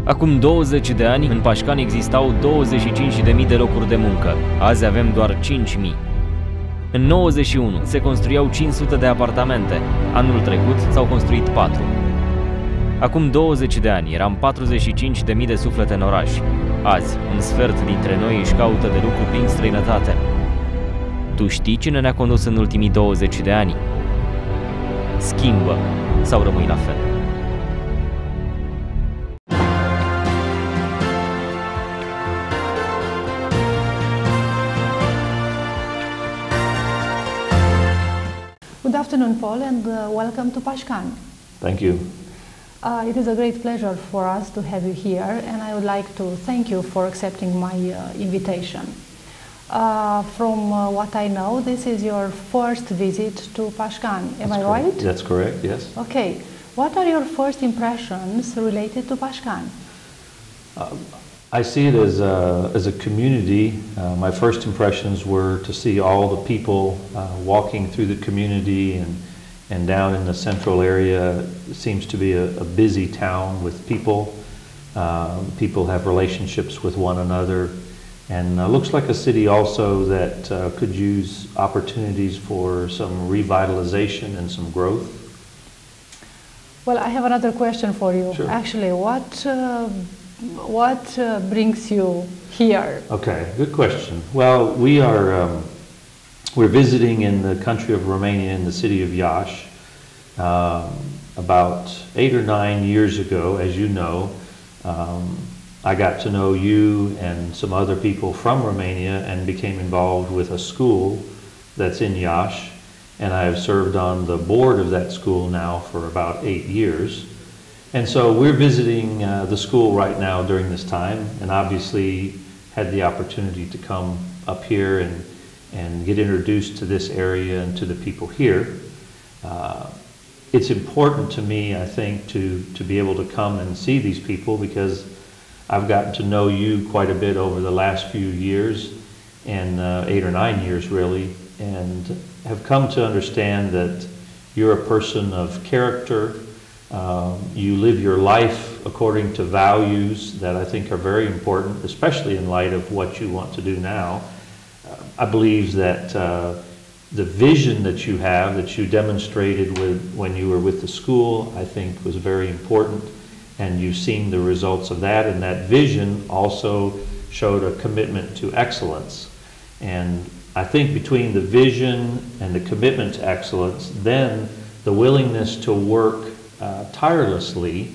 Acum 20 de ani, în Pașcani existau 25.000 de locuri de muncă. Azi avem doar 5.000. În 91 se construiau 500 de apartamente. Anul trecut s-au construit 4. Acum 20 de ani eram 45.000 de suflete în oraș. Azi, un sfert dintre noi își caută de lucru prin străinătate. Tu știi cine ne-a condus în ultimii 20 de ani? Schimbă sau rămâi la fel? Good afternoon, Paul, and welcome to Pașcani. Thank you. It is a great pleasure for us to have you here, and I would like to thank you for accepting my invitation. From what I know, this is your first visit to Pașcani. Am I right? That's correct, yes. Okay. What are your first impressions related to Pașcani? I see it as a community. My first impressions were to see all the people walking through the community and down in the central area. It seems to be a busy town with people. People have relationships with one another, and looks like a city also that could use opportunities for some revitalization and some growth. Well, I have another question for you. Sure. Actually, what brings you here? Okay, good question. Well, we're visiting in the country of Romania, in the city of Iași. About 8 or 9 years ago, as you know, I got to know you and some other people from Romania and became involved with a school that's in Iași, and I have served on the board of that school now for about 8 years. And so we're visiting the school right now during this time, and obviously had the opportunity to come up here and get introduced to this area and to the people here. It's important to me, I think, to be able to come and see these people, because I've gotten to know you quite a bit over the last few years, and 8 or 9 years really, and have come to understand that you're a person of character. You live your life according to values that I think are very important, especially in light of what you want to do now. I believe that the vision that you have, that you demonstrated when you were with the school, I think was very important, and you've seen the results of that, and that vision also showed a commitment to excellence. And I think between the vision and the commitment to excellence, then the willingness to work tirelessly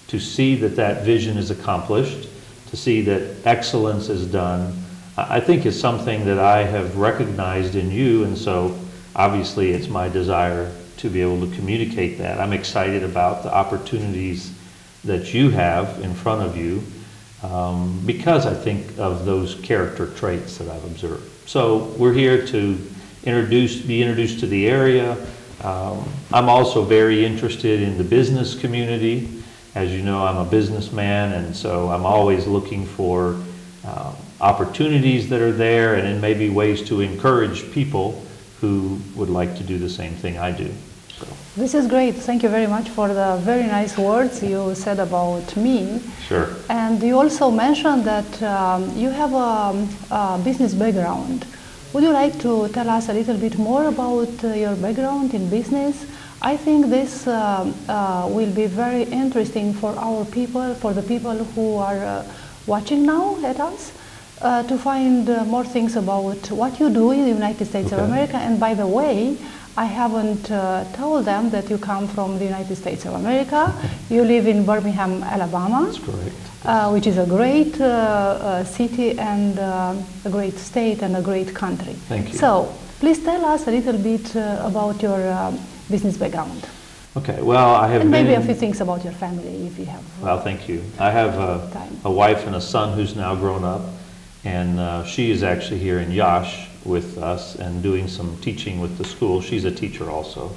to see that vision is accomplished, to see that excellence is done, I think is something that I have recognized in you, and so obviously it's my desire to be able to communicate that. I'm excited about the opportunities that you have in front of you because I think of those character traits that I've observed. So we're here to be introduced to the area. I'm also very interested in the business community. As you know, I'm a businessman, and so I'm always looking for opportunities that are there, and then maybe ways to encourage people who would like to do the same thing I do. So. This is great. Thank you very much for the very nice words you said about me. Sure. And you also mentioned that you have a business background. Would you like to tell us a little bit more about your background in business? I think this will be very interesting for our people, for the people who are watching now at us, to find more things about what you do in the United States of America. And by the way, I haven't told them that you come from the United States of America. You live in Birmingham, Alabama. That's correct. Which is a great city and a great state and a great country. Thank you. So, please tell us a little bit about your business background. Okay, well, I have and maybe a few things about your family, if you have Well, thank you. I have a wife and a son who's now grown up, and she is actually here in Iași with us and doing some teaching with the school. She's a teacher also.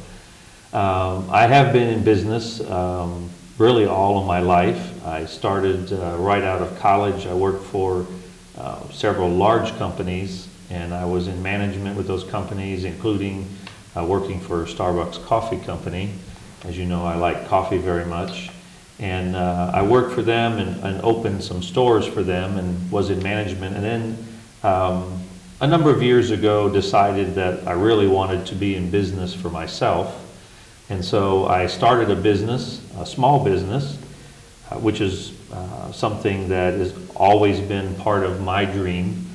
I have been in business really all of my life. I started right out of college. I worked for several large companies, and I was in management with those companies, including working for Starbucks Coffee Company. As you know, I like coffee very much. And I worked for them and opened some stores for them and was in management. And then a number of years ago decided that I really wanted to be in business for myself. And so I started a business, a small business, which is something that has always been part of my dream.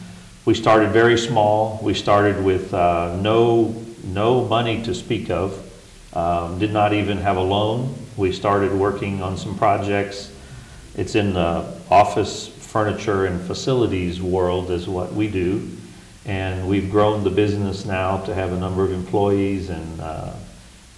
We started very small. We started with no money to speak of, did not even have a loan. We started working on some projects. It's in the office furniture and facilities world is what we do. And we've grown the business now to have a number of employees and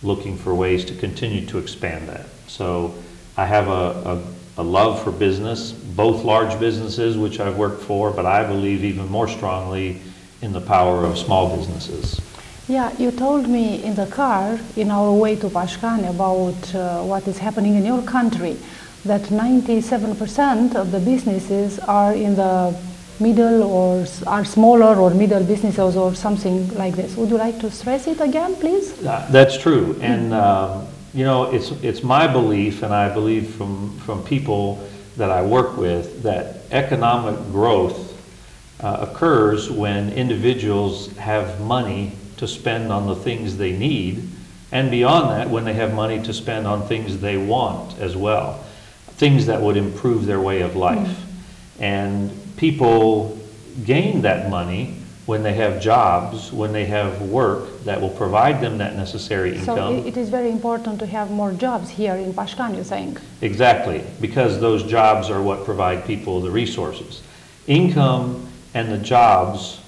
looking for ways to continue to expand that. So I have a love for business, both large businesses, which I've worked for, but I believe even more strongly in the power of small businesses. Yeah, you told me in the car, in our way to Pașcani, about what is happening in your country, that 97% of the businesses are in the middle or are smaller or middle businesses or something like this. Would you like to stress it again, please? That's true. And you know, it's my belief, and I believe from people that I work with, that economic growth occurs when individuals have money to spend on the things they need, and beyond that, when they have money to spend on things they want as well, things that would improve their way of life. And people gain that money when they have jobs, when they have work that will provide them that necessary income. So it is very important to have more jobs here in Pașcani, you're saying? Exactly, because those jobs are what provide people the resources. Income and the jobs,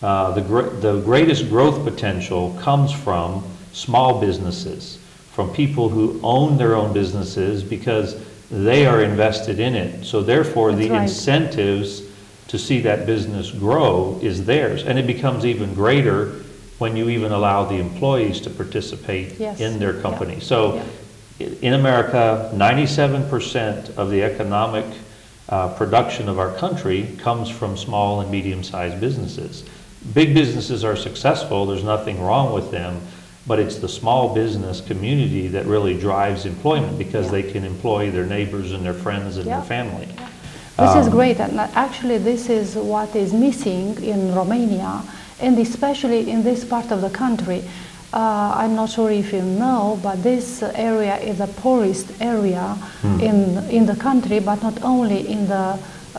the greatest growth potential comes from small businesses, from people who own their own businesses because they are invested in it. So therefore the incentives to see that business grow is theirs. And it becomes even greater when you even allow the employees to participate in their company. So in America, 97% of the economic production of our country comes from small and medium-sized businesses. Big businesses are successful, there's nothing wrong with them, but it's the small business community that really drives employment because they can employ their neighbors and their friends and their family. This is great, and actually this is what is missing in Romania, and especially in this part of the country. I'm not sure if you know, but this area is the poorest area in the country, but not only in the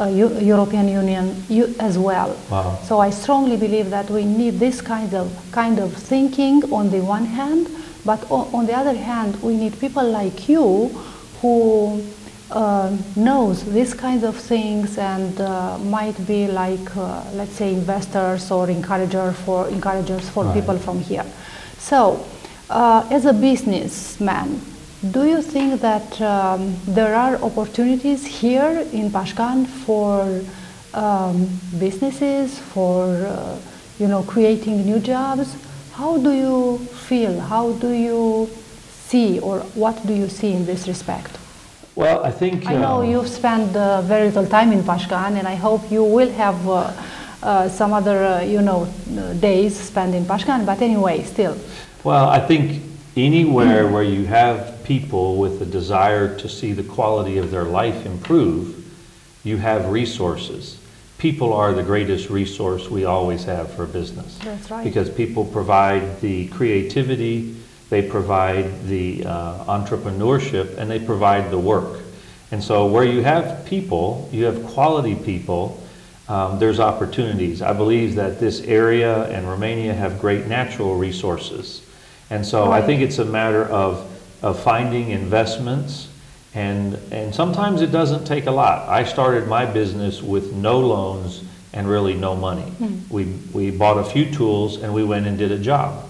European Union as well. Wow. So I strongly believe that we need this kind of thinking on the one hand, but on the other hand, we need people like you who knows these kinds of things and might be like, let's say, investors or encouragers for people from here. So, as a businessman, do you think that there are opportunities here in Pașcani for businesses, for creating new jobs? How do you feel? How do you see, or what do you see in this respect? Well, I think... I know you've spent very little time in Pașcani, and I hope you will have some other, days spent in Pașcani, but anyway, still. Well, I think anywhere where you have people with a desire to see the quality of their life improve, you have resources. People are the greatest resource we always have for a business. That's right. Because people provide the creativity, they provide the entrepreneurship, and they provide the work. And so where you have people, you have quality people, there's opportunities. I believe that this area and Romania have great natural resources. And so I think it's a matter of finding investments, and sometimes it doesn't take a lot. I started my business with no loans and really no money. We bought a few tools and we went and did a job.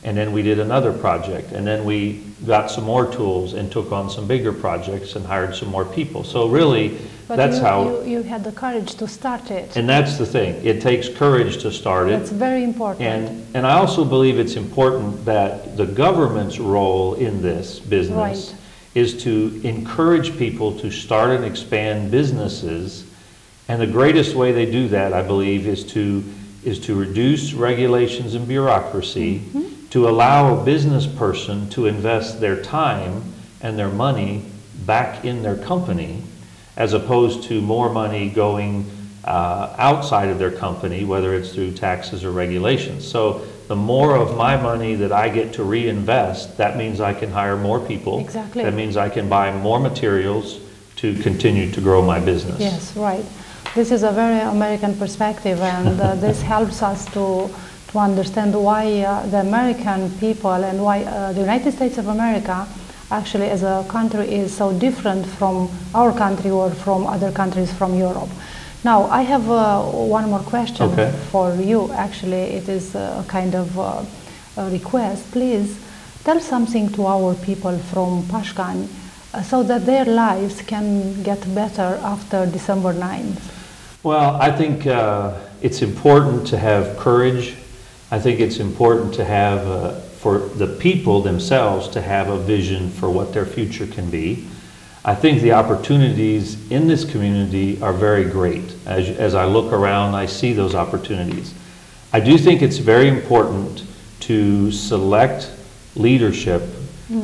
And then we did another project, and then we got some more tools and took on some bigger projects and hired some more people. So really, that's how... you had the courage to start it. And that's the thing. It takes courage to start it. That's very important. And I also believe it's important that the government's role in this business is to encourage people to start and expand businesses. And the greatest way they do that, I believe, is to reduce regulations and bureaucracy, to allow a business person to invest their time and their money back in their company, as opposed to more money going outside of their company, whether it's through taxes or regulations. So the more of my money that I get to reinvest, that means I can hire more people. Exactly. That means I can buy more materials to continue to grow my business. Yes, right. This is a very American perspective, and this helps us to understand why the American people and why the United States of America actually as a country is so different from our country or from other countries from Europe. Now, I have one more question for you. Actually, it is a kind of a request. Please tell something to our people from Pașcani so that their lives can get better after December 9th. Well, I think it's important to have courage. I think it's important to have, for the people themselves, to have a vision for what their future can be. I think the opportunities in this community are very great. As I look around, I see those opportunities. I do think it's very important to select leadership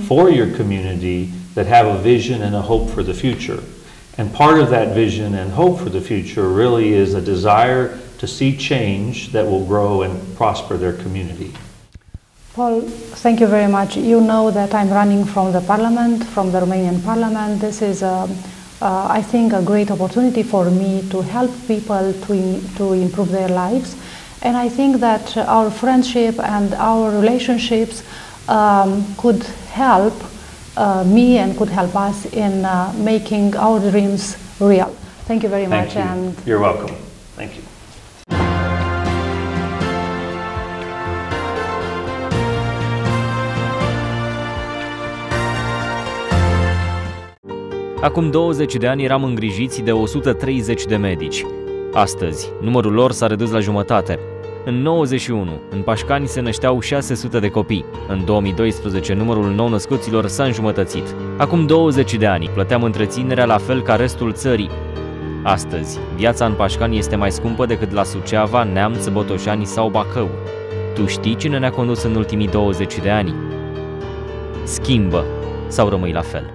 for your community that have a vision and a hope for the future. And part of that vision and hope for the future really is a desire to see change that will grow and prosper their community. Paul, thank you very much. You know that I'm running from the parliament, from the Romanian parliament. This is, I think, a great opportunity for me to help people to improve their lives. And I think that our friendship and our relationships could help me and could help us in making our dreams real. Thank you very much. Thank you. And you're welcome. Thank you. Acum 20 de ani eram îngrijiți de 130 de medici. Astăzi, numărul lor s-a redus la jumătate. În 91, în Pașcani se nășteau 600 de copii. În 2012, numărul nou-născuților s-a înjumătățit. Acum 20 de ani plăteam întreținerea la fel ca restul țării. Astăzi, viața în Pașcani este mai scumpă decât la Suceava, Neamț, Botoșani sau Bacău. Tu știi cine ne-a condus în ultimii 20 de ani? Schimbă sau rămâi la fel.